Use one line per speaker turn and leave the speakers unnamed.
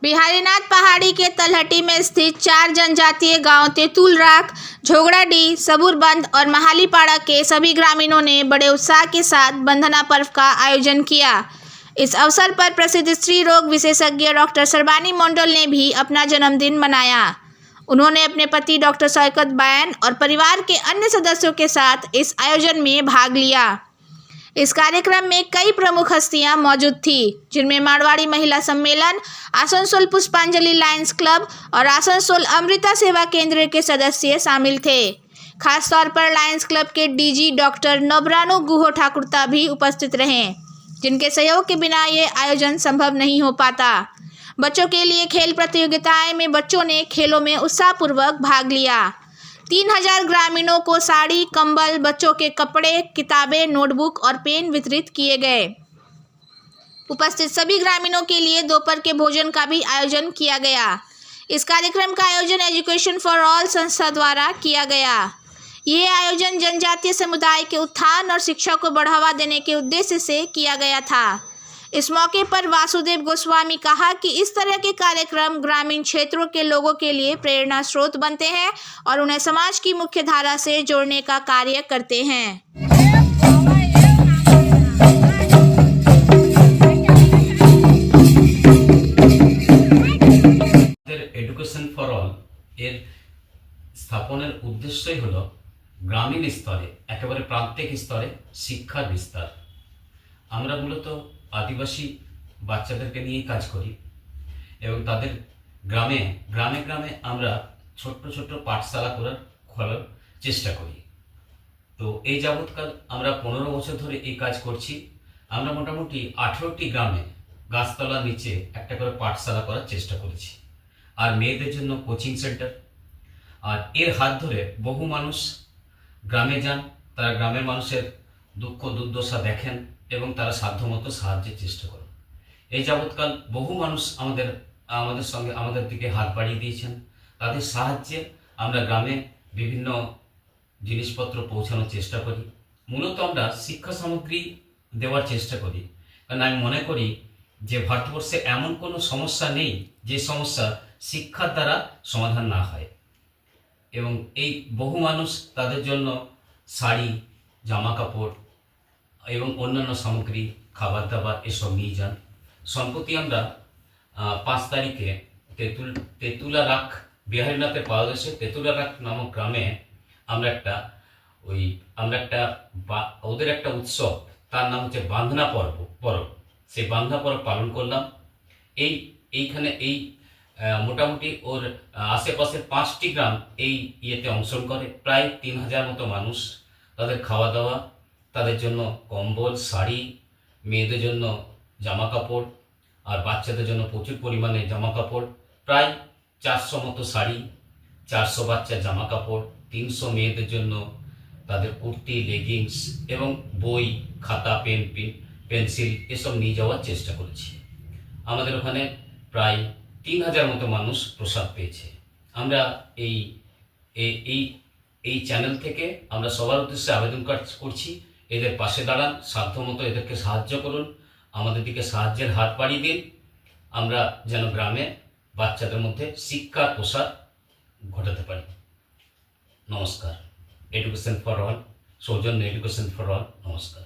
बिहारीनाथ पहाड़ी के तलहटी में स्थित 4 जनजातीय गांव तेतुलराख, झोगड़ाडीह, सबूरबंद और महालीपाड़ा के सभी ग्रामीणों ने बड़े उत्साह के साथ बंधना पर्व का आयोजन किया। इस अवसर पर प्रसिद्ध स्त्री रोग विशेषज्ञ डॉक्टर सर्बानी मंडल ने भी अपना जन्मदिन मनाया। उन्होंने अपने पति डॉक्टर शौकत बैन और परिवार के अन्य सदस्यों के साथ इस आयोजन में भाग लिया। इस कार्यक्रम में कई प्रमुख हस्तियां मौजूद थी, जिनमें मारवाड़ी महिला सम्मेलन, आसनसोल पुष्पांजलि लायंस क्लब और आसनसोल अमृता सेवा केंद्र के सदस्य शामिल थे। खासतौर पर लायंस क्लब के डीजी डॉक्टर नबरानू गुहो ठाकुरता भी उपस्थित रहे, जिनके सहयोग के बिना ये आयोजन संभव नहीं हो पाता। बच्चों के लिए खेल प्रतियोगिताएं में बच्चों ने खेलों में उत्साहपूर्वक भाग लिया। 3000 ग्रामीणों को साड़ी, कंबल, बच्चों के कपड़े, किताबें, नोटबुक और पेन वितरित किए गए। उपस्थित सभी ग्रामीणों के लिए दोपहर के भोजन का भी आयोजन किया गया। इस कार्यक्रम का आयोजन एजुकेशन फॉर ऑल संस्था द्वारा किया गया। यह आयोजन जनजातीय समुदाय के उत्थान और शिक्षा को बढ़ावा देने के उद्देश्य से किया गया था। इस मौके पर वासुदेव गोस्वामी कहा कि इस तरह के कार्यक्रम ग्रामीण क्षेत्रों के लोगों के लिए प्रेरणा स्रोत बनते हैं और उन्हें समाज की मुख्य धारा से जोड़ने का कार्य करते हैं।
एडुकेशन फॉर ऑल এর স্থাপনের উদ্দেশ্যই হলো গ্রামীণ স্তরে একেবারে প্রান্তিক স্তরে শিক্ষার বিস্তার। আমরা মূলত আদিবাসী বাচ্চাদেরকে নিয়ে কাজ করি এবং তাদের গ্রামে গ্রামে আমরা ছোট্ট ছোট্ট পাঠশালা খোলার চেষ্টা করি। তো এই যাবৎকাল আমরা 15 বছর ধরে এই কাজ করছি। আমরা মোটামুটি 18টি গ্রামে গাছতলার নিচে একটা করে পাঠশালা করার চেষ্টা করেছি, আর মেয়েদের জন্য কোচিং সেন্টার। আর এর হাত ধরে বহু মানুষ গ্রামে যান, তারা গ্রামের মানুষের দুঃখ দুর্দশা দেখেন এবং তারা সাধ্যমতো সাহায্যের চেষ্টা করেন। এই যাবৎকাল বহু মানুষ আমাদের সঙ্গে আমাদের দিকে হাত বাড়িয়ে দিয়েছেন। তাদের সাহায্যে আমরা গ্রামে বিভিন্ন জিনিসপত্র পৌঁছানোর চেষ্টা করি। মূলত আমরা শিক্ষা সামগ্রী দেওয়ার চেষ্টা করি, কারণ আমি মনে করি যে ভারতবর্ষে এমন কোনো সমস্যা নেই যে সমস্যা শিক্ষার দ্বারা সমাধান না হয়। এবং এই বহু মানুষ তাদের জন্য শাড়ি, জামা কাপড় এবং অন্যান্য সামগ্রী, খাবার দাবার এসব নিয়ে যান। সম্প্রতি আমরা 5 তারিখে তেতুলারাখ, বিহারীনাথের পাদদেশে তেতুলারাখ নামক গ্রামে আমরা একটা ওদের একটা উৎসব, তার নাম হচ্ছে বান্ধনা পরব। সেই বান্ধনা পরব পালন করলাম। এইখানে মোটামুটি ওর আশেপাশের 5টি গ্রাম এই ইয়েতে অংশগ্রহণ করে। প্রায় 3000 মতো মানুষ। তাদের খাওয়া দাওয়া, তাদের জন্য কম্বল, শাড়ি, মেয়েদের জন্য জামা কাপড় আর বাচ্চাদের জন্য প্রচুর পরিমাণে জামা কাপড়। প্রায় 400 মতো শাড়ি, 400 বাচ্চার জামা কাপড়, 300 মেয়েদের জন্য তাদের কুর্তি, লেগিংস এবং বই, খাতা, পেন্সিল এসব নিয়ে যাওয়ার চেষ্টা করেছি। আমাদের ওখানে প্রায় 3000 মতো মানুষ প্রসাদ পেয়েছে। আমরা এই চ্যানেল থেকে আমরা সবার উদ্দেশ্যে আবেদন করছি, এদের পাশে দাঁড়ান, সাধ্যমতো এদেরকে সাহায্য করুন, আমাদের দিকে সাহায্যের হাত বাড়িয়ে দিন। আমরা যেন গ্রামে বাচ্চাদের মধ্যে শিক্ষার প্রসার ঘটাতে পারি। নমস্কার। এডুকেশন ফর অল, সৌজন্য এডুকেশন ফর অল। নমস্কার।